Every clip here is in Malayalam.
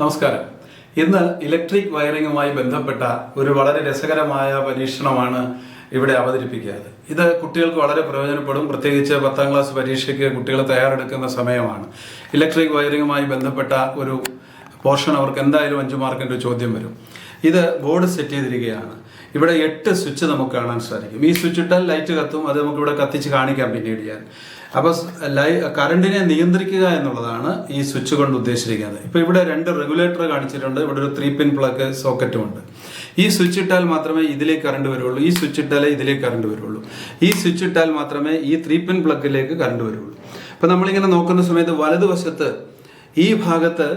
നമസ്കാരം. ഇന്ന് ഇലക്ട്രിക് വയറിങ്ങുമായി ബന്ധപ്പെട്ട ഒരു വളരെ രസകരമായ പരീക്ഷണമാണ് ഇവിടെ അവതരിപ്പിക്കുന്നത്. ഇത് കുട്ടികൾക്ക് വളരെ പ്രയോജനപ്പെടും. പ്രത്യേകിച്ച് 10ാം ക്ലാസ് പരീക്ഷയ്ക്ക് കുട്ടികൾ തയ്യാറെടുക്കുന്ന സമയമാണ്. ഇലക്ട്രിക് വയറിങ്ങുമായി ബന്ധപ്പെട്ട ഒരു പോർഷൻ അവർക്ക് എന്തായാലും 5 മാർക്കിൻ്റെ ചോദ്യം വരും. ഇത് ബോർഡ് സെറ്റ് ചെയ്തിരിക്കുകയാണ്. ഇവിടെ 8 സ്വിച്ച് നമുക്ക് കാണാൻ സാധിക്കും. ഈ സ്വിച്ച് ഇട്ടാൽ ലൈറ്റ് കത്തും. അത് നമുക്ക് ഇവിടെ കത്തിച്ച് കാണിക്കാം പിന്നീട് ഞാൻ. അപ്പോൾ കറണ്ടിനെ നിയന്ത്രിക്കുക എന്നുള്ളതാണ് ഈ സ്വിച്ച് കൊണ്ട് ഉദ്ദേശിച്ചിരിക്കുന്നത്. ഇപ്പോൾ ഇവിടെ 2 റെഗുലേറ്റർ കാണിച്ചിട്ടുണ്ട്. ഇവിടെ ഒരു 3-പിൻ പ്ലഗ് സോക്കറ്റും ഉണ്ട്. ഈ സ്വിച്ച് ഇട്ടാൽ മാത്രമേ ഇതിലേക്ക് കറണ്ട് വരുള്ളൂ. ഈ സ്വിച്ച് ഇട്ടാലേ ഇതിലേക്ക് കറണ്ട് വരുള്ളൂ. ഈ സ്വിച്ച് ഇട്ടാൽ മാത്രമേ ഈ 3-പിൻ പ്ലഗിലേക്ക് കറണ്ട് വരുള്ളൂ. അപ്പോൾ നമ്മളിങ്ങനെ നോക്കുന്ന സമയത്ത് വലതുവശത്ത് ഈ ഭാഗത്ത്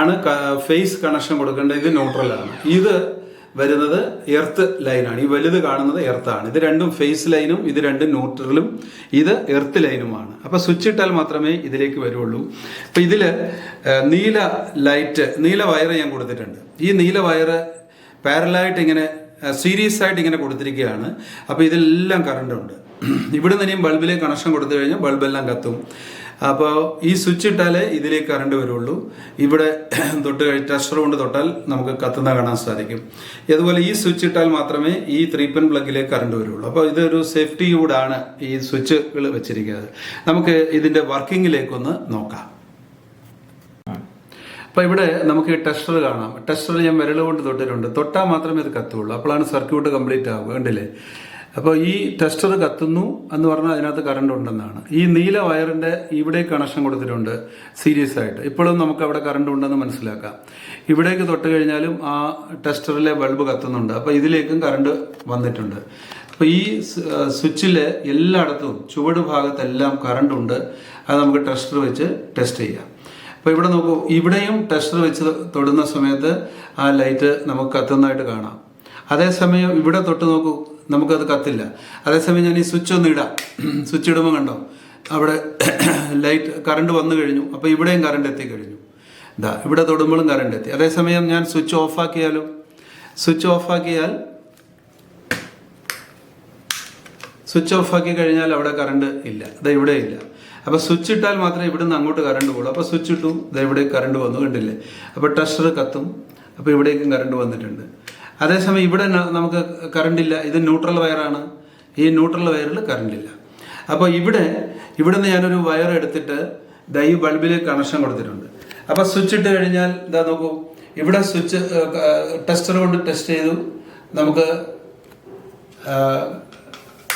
ആണ് ഫേസ് കണക്ഷൻ കൊടുക്കേണ്ടത്. ഇത് ന്യൂട്രലാണ്. ഇത് വരുന്നത് എർത്ത് ലൈനാണ്. ഈ വലുത് കാണുന്നത് എർത്താണ്. ഇത് രണ്ടും ഫേസ് ലൈനും ഇത് രണ്ടും ന്യൂട്രലും ഇത് എർത്ത് ലൈനുമാണ്. അപ്പോൾ സ്വിച്ച് ഇട്ടാൽ മാത്രമേ ഇതിലേക്ക് വരുള്ളൂ. അപ്പോൾ ഇതിൽ നീല വയർ ഞാൻ കൊടുത്തിട്ടുണ്ട്. ഈ നീല വയർ പാരലായിട്ട് ഇങ്ങനെ സീരീസ് ആയിട്ട് ഇങ്ങനെ കൊടുത്തിരിക്കുകയാണ്. അപ്പോൾ ഇതിലെല്ലാം കറണ്ട് ഉണ്ട്. ഇവിടെ നിന്ന് ഇനിയും ബൾബിലേക്ക് കണക്ഷൻ കൊടുത്തു കഴിഞ്ഞാൽ ബൾബെല്ലാം കത്തും. അപ്പോൾ ഈ സ്വിച്ച് ഇട്ടാലേ ഇതിലേക്ക് കറണ്ട് വരുള്ളൂ. ഇവിടെ ടെസ്റ്റർ കൊണ്ട് തൊട്ടാൽ നമുക്ക് കത്തുന്ന കാണാൻ സാധിക്കും. അതുപോലെ ഈ സ്വിച്ച് ഇട്ടാൽ മാത്രമേ ഈ 3-പിൻ പ്ലഗിലേക്ക് കറണ്ട് വരുള്ളൂ. അപ്പോൾ ഇതൊരു സേഫ്റ്റി കൂടാണ് ഈ സ്വിച്ചുകൾ വെച്ചിരിക്കുന്നത്. നമുക്ക് ഇതിൻ്റെ വർക്കിങ്ങിലേക്കൊന്ന് നോക്കാം. അപ്പോൾ ഇവിടെ നമുക്ക് ഈ ടെസ്റ്റർ കാണാം. ടെസ്റ്റർ ഞാൻ വിരൽ കൊണ്ട് തൊട്ടിട്ടുണ്ട്. തൊട്ടാൽ മാത്രമേ ഇത് കത്തുള്ളൂ. അപ്പോഴാണ് സർക്യൂട്ട് കംപ്ലീറ്റ് ആവുക. കണ്ടില്ലേ? അപ്പോൾ ഈ ടെസ്റ്റർ കത്തുന്നു എന്ന് പറഞ്ഞാൽ അതിനകത്ത് കറണ്ട് ഉണ്ടെന്നാണ്. ഈ നീല വയറിൻ്റെ ഇവിടെ കണക്ഷൻ കൊടുത്തിട്ടുണ്ട് സീരീസ് ആയിട്ട്. ഇപ്പോഴും നമുക്ക് അവിടെ കറണ്ട് ഉണ്ടെന്ന് മനസ്സിലാക്കാം. ഇവിടേക്ക് തൊട്ട് കഴിഞ്ഞാലും ആ ടെസ്റ്ററിലെ ബൾബ് കത്തുന്നുണ്ട്. അപ്പോൾ ഇതിലേക്കും കറണ്ട് വന്നിട്ടുണ്ട്. അപ്പോൾ ഈ സ്വിച്ചിലെ എല്ലായിടത്തും ചുവട് ഭാഗത്തെല്ലാം കറണ്ട് ഉണ്ട്. അത് നമുക്ക് ടെസ്റ്റർ വെച്ച് ടെസ്റ്റ് ചെയ്യാം. അപ്പോൾ ഇവിടെ നോക്കൂ, ഇവിടെയും ടെസ്റ്റർ വെച്ച് തൊടുന്ന സമയത്ത് ആ ലൈറ്റ് നമുക്ക് കത്തുന്നതായിട്ട് കാണാം. അതേസമയം ഇവിടെ തൊട്ട് നോക്കൂ, നമുക്കത് കത്തില്ല. അതേസമയം ഞാൻ ഈ സ്വിച്ച് ഒന്ന് ഇടാം. സ്വിച്ച് ഇടുമ്പോൾ കണ്ടോ അവിടെ ലൈറ്റ് കറണ്ട് വന്നു കഴിഞ്ഞു. അപ്പോൾ ഇവിടെയും കറണ്ട് എത്തിക്കഴിഞ്ഞു. ഇവിടെ തൊടുമ്പോഴും കറണ്ട് എത്തി. അതേസമയം ഞാൻ സ്വിച്ച് ഓഫാക്കിയാലോ? സ്വിച്ച് ഓഫാക്കി കഴിഞ്ഞാൽ അവിടെ കറണ്ട് ഇല്ല. ഇവിടെ ഇല്ല. അപ്പോൾ സ്വിച്ച് ഇട്ടാൽ മാത്രമേ ഇവിടുന്ന് അങ്ങോട്ട് കറണ്ട് പോകുള്ളൂ. അപ്പോൾ സ്വിച്ച് ഇട്ടു, ഇവിടെ കറണ്ട് വന്നു. കണ്ടില്ലേ? അപ്പോൾ ടെസ്റ്റർ കത്തും. അപ്പോൾ ഇവിടേക്കും കറണ്ട് വന്നിട്ടുണ്ട്. അതേസമയം ഇവിടെ നമുക്ക് കറണ്ട് ഇല്ല. ഇത് ന്യൂട്രൽ വയറാണ്. ഈ ന്യൂട്രൽ വയറിൽ കറണ്ട് ഇല്ല. അപ്പോൾ ഇവിടുന്ന് ഞാനൊരു വയർ എടുത്തിട്ട് ഈ ബൾബിലേക്ക് കണക്ഷൻ കൊടുത്തിട്ടുണ്ട്. അപ്പോൾ സ്വിച്ച് ഇട്ട് കഴിഞ്ഞാൽ നോക്കൂ, ഇവിടെ സ്വിച്ച് ടെസ്റ്റർ കൊണ്ട് ടെസ്റ്റ് ചെയ്തു. നമുക്ക്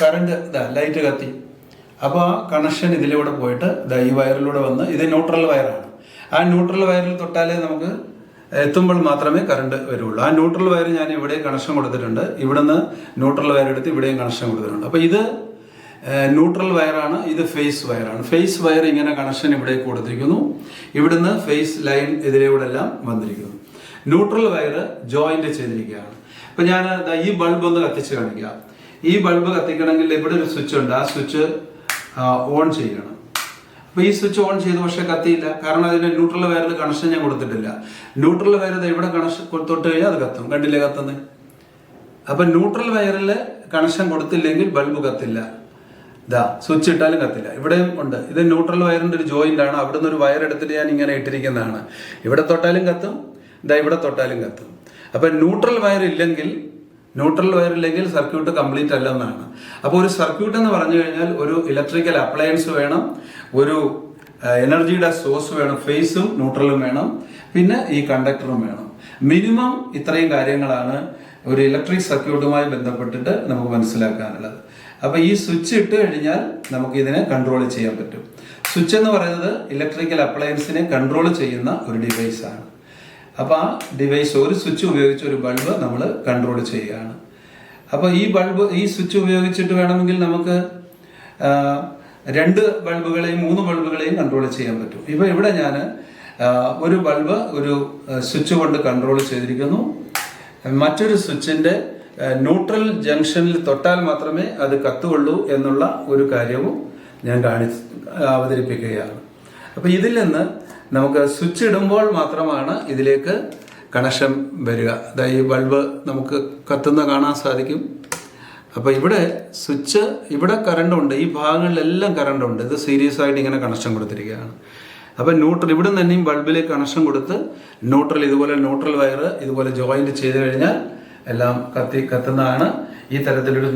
കറണ്ട് ലൈറ്റ് കത്തി. അപ്പോൾ ആ കണക്ഷൻ ഇതിലൂടെ പോയിട്ട് ഈ വയറിലൂടെ വന്ന്, ഇത് ന്യൂട്രൽ വയറാണ്. ആ ന്യൂട്രൽ വയറിൽ തൊട്ടാലേ നമുക്ക് എത്തുമ്പോൾ മാത്രമേ കറണ്ട് വരുള്ളൂ. ആ ന്യൂട്രൽ വയർ ഞാൻ ഇവിടെ കണക്ഷൻ കൊടുത്തിട്ടുണ്ട്. ഇവിടുന്ന് ന്യൂട്രൽ വയർ എടുത്ത് ഇവിടെയും കണക്ഷൻ കൊടുത്തിട്ടുണ്ട്. അപ്പോൾ ഇത് ന്യൂട്രൽ വയറാണ്. ഇത് ഫേസ് വയറാണ്. ഫേസ് വയർ ഇങ്ങനെ കണക്ഷൻ ഇവിടെ കൊടുത്തിരിക്കുന്നു. ഇവിടുന്ന് ഫേസ് ലൈൻ ഇതിലൂടെ എല്ലാം വന്നിരിക്കുന്നു. ന്യൂട്രൽ വയർ ജോയിന്റ് ചെയ്തിരിക്കുകയാണ്. അപ്പോൾ ഞാൻ ഈ ബൾബ് ഒന്ന് കത്തിച്ച് കാണിക്കാം. ഈ ബൾബ് കത്തിക്കണമെങ്കിൽ ഇവിടെ ഒരു സ്വിച്ച് ഉണ്ട്. ആ സ്വിച്ച് ഓൺ ചെയ്യണം. അപ്പോൾ ഈ സ്വിച്ച് ഓൺ ചെയ്തു, പക്ഷേ കത്തിയില്ല. കാരണം അതിൻ്റെ ന്യൂട്രൽ വയറിൽ കണക്ഷൻ ഞാൻ കൊടുത്തിട്ടില്ല. ന്യൂട്രൽ വയർ ഇവിടെ കണക്ഷൻ തൊട്ട് കഴിഞ്ഞാൽ അത് കത്തും. കണ്ടില്ലേ കത്തുന്നത്? അപ്പം ന്യൂട്രൽ വയറിൽ കണക്ഷൻ കൊടുത്തില്ലെങ്കിൽ ബൾബ് കത്തില്ല. സ്വിച്ച് ഇട്ടാലും കത്തില്ല. ഇവിടെയും ഉണ്ട്. ഇത് ന്യൂട്രൽ വയറിൻ്റെ ഒരു ജോയിന്റ് ആണ്. അവിടെ നിന്ന് ഒരു വയർ എടുത്തിട്ട് ഞാൻ ഇങ്ങനെ ഇട്ടിരിക്കുന്നതാണ്. ഇവിടെ തൊട്ടാലും കത്തും, ഇവിടെ തൊട്ടാലും കത്തും. അപ്പം ന്യൂട്രൽ വയർ ഇല്ലെങ്കിൽ സർക്യൂട്ട് കംപ്ലീറ്റ് അല്ലെന്നാണ്. അപ്പോൾ ഒരു സർക്യൂട്ട് എന്ന് പറഞ്ഞു കഴിഞ്ഞാൽ ഒരു ഇലക്ട്രിക്കൽ അപ്ലയൻസ് വേണം, ഒരു എനർജിയുടെ സോഴ്സ് വേണം, ഫേസും ന്യൂട്രലും വേണം, പിന്നെ ഈ കണ്ടക്ടറും വേണം. മിനിമം ഇത്രയും കാര്യങ്ങളാണ് ഒരു ഇലക്ട്രിക് സർക്യൂട്ടുമായി ബന്ധപ്പെട്ടിട്ട് നമുക്ക് മനസ്സിലാക്കാനുള്ളത്. അപ്പോൾ ഈ സ്വിച്ച് ഇട്ട് കഴിഞ്ഞാൽ നമുക്ക് ഇതിനെ കൺട്രോൾ ചെയ്യാൻ പറ്റും. സ്വിച്ച് എന്ന് പറയുന്നത് ഇലക്ട്രിക്കൽ അപ്ലയൻസിനെ കൺട്രോൾ ചെയ്യുന്ന ഒരു ഡിവൈസാണ്. അപ്പോൾ ആ ഡിവൈസ് ഒരു സ്വിച്ച് ഉപയോഗിച്ച് ഒരു ബൾബ് നമ്മൾ കൺട്രോൾ ചെയ്യുകയാണ്. അപ്പോൾ ഈ സ്വിച്ച് ഉപയോഗിച്ചിട്ട് വേണമെങ്കിൽ നമുക്ക് 2 ബൾബുകളെയും 3 ബൾബുകളെയും കൺട്രോൾ ചെയ്യാൻ പറ്റും. ഇപ്പോൾ ഇവിടെ ഞാൻ ഒരു ബൾബ് ഒരു സ്വിച്ച് കൊണ്ട് കൺട്രോൾ ചെയ്തിരിക്കുന്നു. മറ്റൊരു സ്വിച്ചിൻ്റെ ന്യൂട്രൽ ജംഗ്ഷനിൽ തൊട്ടാൽ മാത്രമേ അത് കത്തുള്ളൂ എന്നുള്ള ഒരു കാര്യവും ഞാൻ അവതരിപ്പിക്കുകയാണ്. അപ്പോൾ ഇതിൽ നിന്ന് നമുക്ക് സ്വിച്ച് ഇടുമ്പോൾ മാത്രമാണ് ഇതിലേക്ക് കണക്ഷൻ വരിക. ഈ ബൾബ് നമുക്ക് കത്തുന്ന കാണാൻ സാധിക്കും. അപ്പോൾ ഇവിടെ സ്വിച്ച്, ഇവിടെ കറണ്ടുണ്ട്, ഈ ഭാഗങ്ങളിലെല്ലാം കറണ്ടുണ്ട്. ഇത് സീരീസ് ആയിട്ട് ഇങ്ങനെ കണക്ഷൻ കൊടുത്തിരിക്കുകയാണ്. അപ്പം ന്യൂട്രൽ ഇവിടെ നിന്ന് തന്നെയും ബൾബിലേക്ക് കണക്ഷൻ കൊടുത്ത് ഇതുപോലെ ന്യൂട്രൽ വയർ ഇതുപോലെ ജോയിന്റ് ചെയ്ത് കഴിഞ്ഞാൽ എല്ലാം കത്തുന്നതാണ്. ഈ തരത്തിലൊരു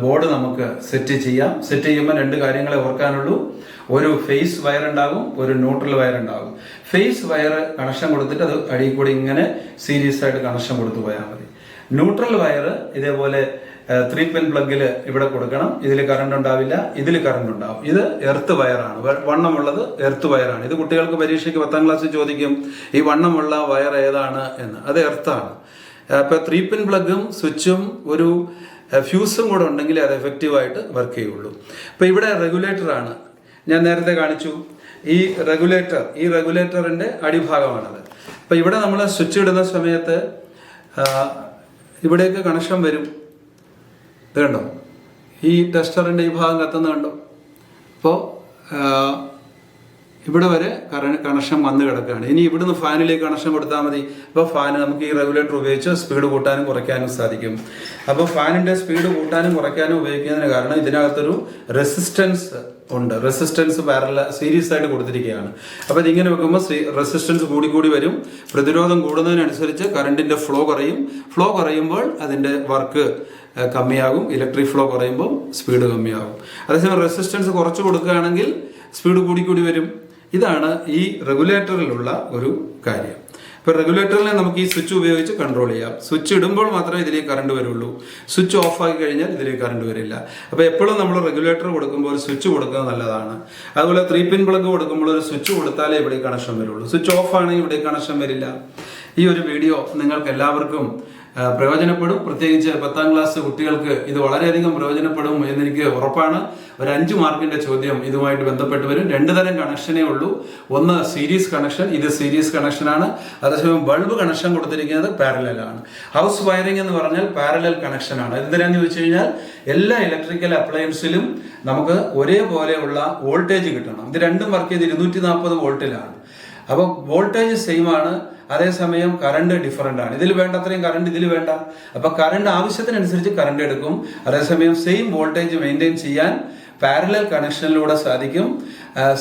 ബോർഡ് നമുക്ക് സെറ്റ് ചെയ്യാം. സെറ്റ് ചെയ്യുമ്പോൾ 2 കാര്യങ്ങളെ ഓർക്കാനുള്ളൂ. ഒരു ഫേസ് വയർ ഉണ്ടാകും, ഒരു ന്യൂട്രൽ വയർ ഉണ്ടാകും. ഫേസ് വയർ കണക്ഷൻ കൊടുത്തിട്ട് അത് അടിയിൽ കൂടി ഇങ്ങനെ സീരീസ് ആയിട്ട് കണക്ഷൻ കൊടുത്തു പോയാൽ മതി. ന്യൂട്രൽ വയർ ഇതേപോലെ 3 പിൻ പ്ലഗിൽ ഇവിടെ കൊടുക്കണം. ഇതിൽ കറണ്ട് ഉണ്ടാവില്ല, ഇതിൽ കറണ്ട് ഉണ്ടാവും. ഇത് എർത്ത് വയറാണ്, വണ്ണമുള്ളത് എർത്ത് വയറാണ്. ഇത് കുട്ടികൾക്ക് പരീക്ഷയ്ക്ക് 10ാം ക്ലാസ്സിൽ ചോദിക്കും, ഈ വണ്ണമുള്ള വയർ ഏതാണ് എന്ന്. അത് എർത്താണ്. അപ്പൊ 3 പിൻ പ്ലഗും സ്വിച്ചും ഒരു ഫ്യൂസും കൂടെ ഉണ്ടെങ്കിൽ അത് എഫക്റ്റീവായിട്ട് വർക്ക് ചെയ്യുള്ളൂ. അപ്പൊ ഇവിടെ റെഗുലേറ്റർ ആണ്, ഞാൻ നേരത്തെ കാണിച്ചു. ഈ റെഗുലേറ്ററിന്റെ അടിഭാഗമാണത്. അപ്പൊ ഇവിടെ നമ്മൾ സ്വിച്ച് ഇടുന്ന സമയത്ത് ഇവിടേക്ക് കണക്ഷൻ വരും. ഇത് കണ്ടോ, ഈ ടെസ്റ്ററിന്റെ ഈ ഭാഗം കത്തുന്ന കണ്ടോ. അപ്പോൾ ഇവിടെ വരെ കണക്ഷൻ വന്ന് കിടക്കുകയാണ്. ഇനി ഇവിടുന്ന് ഫാനിലേക്ക് കണക്ഷൻ കൊടുത്താൽ മതി. അപ്പോൾ ഫാന് നമുക്ക് ഈ റെഗുലേറ്റർ ഉപയോഗിച്ച് സ്പീഡ് കൂട്ടാനും കുറയ്ക്കാനും സാധിക്കും. അപ്പോൾ ഫാനിന്റെ സ്പീഡ് കൂട്ടാനും കുറയ്ക്കാനും ഉപയോഗിക്കുന്നതിന് കാരണം ഇതിനകത്തൊരു റെസിസ്റ്റൻസ് ഉണ്ട്. റെസിസ്റ്റൻസ് സീരീസ് ആയിട്ട് കൊടുത്തിരിക്കുകയാണ്. അപ്പോൾ ഇതിങ്ങനെ വെക്കുമ്പോൾ റെസിസ്റ്റൻസ് കൂടി വരും. പ്രതിരോധം കൂടുന്നതിനനുസരിച്ച് കറണ്ടിന്റെ ഫ്ലോ കുറയും. ഫ്ലോ കുറയുമ്പോൾ അതിന്റെ വർക്ക് കമ്മിയാകും. ഇലക്ട്രിക് ഫ്ലോ കുറയുമ്പോൾ സ്പീഡ് കമ്മിയാകും. അതേസമയം റെസിസ്റ്റൻസ് കുറച്ച് കൊടുക്കുകയാണെങ്കിൽ സ്പീഡ് കൂടി വരും. ഇതാണ് ഈ റെഗുലേറ്ററിലുള്ള ഒരു കാര്യം. ഇപ്പോൾ റെഗുലേറ്ററിനെ നമുക്ക് ഈ സ്വിച്ച് ഉപയോഗിച്ച് കൺട്രോൾ ചെയ്യാം. സ്വിച്ച് ഇടുമ്പോൾ മാത്രമേ ഇതിലേക്ക് കറണ്ട് വരുള്ളൂ. സ്വിച്ച് ഓഫ് ആക്കി കഴിഞ്ഞാൽ ഇതിലേക്ക് കറണ്ട് വരില്ല. അപ്പോൾ എപ്പോഴും നമ്മൾ റെഗുലേറ്റർ കൊടുക്കുമ്പോൾ ഒരു സ്വിച്ച് കൊടുക്കുന്നത് നല്ലതാണ്. അതുപോലെ 3 പിൻ പ്ലഗ് കൊടുക്കുമ്പോൾ ഒരു സ്വിച്ച് കൊടുത്താലേ ഇവിടെ കണക്ഷൻ വരുള്ളൂ. സ്വിച്ച് ഓഫ് ആണെങ്കിൽ ഇവിടെ കണക്ഷൻ വരില്ല. ഈ ഒരു വീഡിയോ നിങ്ങൾക്ക് എല്ലാവർക്കും പ്രയോജനപ്പെടും. പ്രത്യേകിച്ച് 10ാം ക്ലാസ് കുട്ടികൾക്ക് ഇത് വളരെയധികം പ്രയോജനപ്പെടും എന്നെനിക്ക് ഉറപ്പാണ്. ഒരു 5 മാർക്കിന്റെ ചോദ്യം ഇതുമായിട്ട് ബന്ധപ്പെട്ട് വരും. 2 തരം കണക്ഷനേ ഉള്ളൂ. ഒന്ന് സീരീസ് കണക്ഷൻ, ഇത് സീരീസ് കണക്ഷനാണ്. അതേസമയം ബൾബ് കണക്ഷൻ കൊടുത്തിരിക്കുന്നത് പാരലലാണ്. ഹൗസ് വയറിംഗ് എന്ന് പറഞ്ഞാൽ പാരലൽ കണക്ഷനാണ്. എന്തിനാന്ന് ചോദിച്ചു കഴിഞ്ഞാൽ എല്ലാ ഇലക്ട്രിക്കൽ അപ്ലയൻസിലും നമുക്ക് ഒരേപോലെയുള്ള വോൾട്ടേജ് കിട്ടണം. ഇത് രണ്ടും വർക്ക് ചെയ്ത് 240 വോൾട്ടിലാണ്. അപ്പോൾ വോൾട്ടേജ് സെയിം ആണ്, അതേസമയം കറണ്ട് ഡിഫറൻ്റ് ആണ്. ഇതിൽ വേണ്ട അത്രയും കറണ്ട് ഇതിൽ വേണ്ട. അപ്പൊ കറണ്ട് ആവശ്യത്തിനനുസരിച്ച് കറണ്ട് എടുക്കും. അതേസമയം സെയിം വോൾട്ടേജ് മെയിൻറ്റെയിൻ ചെയ്യാൻ പാരലൽ കണക്ഷനിലൂടെ സാധിക്കും.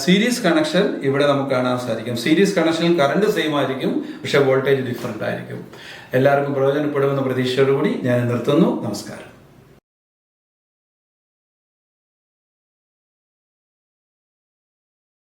സീരീസ് കണക്ഷൻ ഇവിടെ നമുക്ക് കാണാൻ സാധിക്കും. സീരീസ് കണക്ഷനിൽ കറണ്ട് സെയിം ആയിരിക്കും, പക്ഷെ വോൾട്ടേജ് ഡിഫറൻ്റ് ആയിരിക്കും. എല്ലാവർക്കും പ്രയോജനപ്പെടുമെന്ന പ്രതീക്ഷയോടുകൂടി ഞാൻ നിർത്തുന്നു. നമസ്കാരം.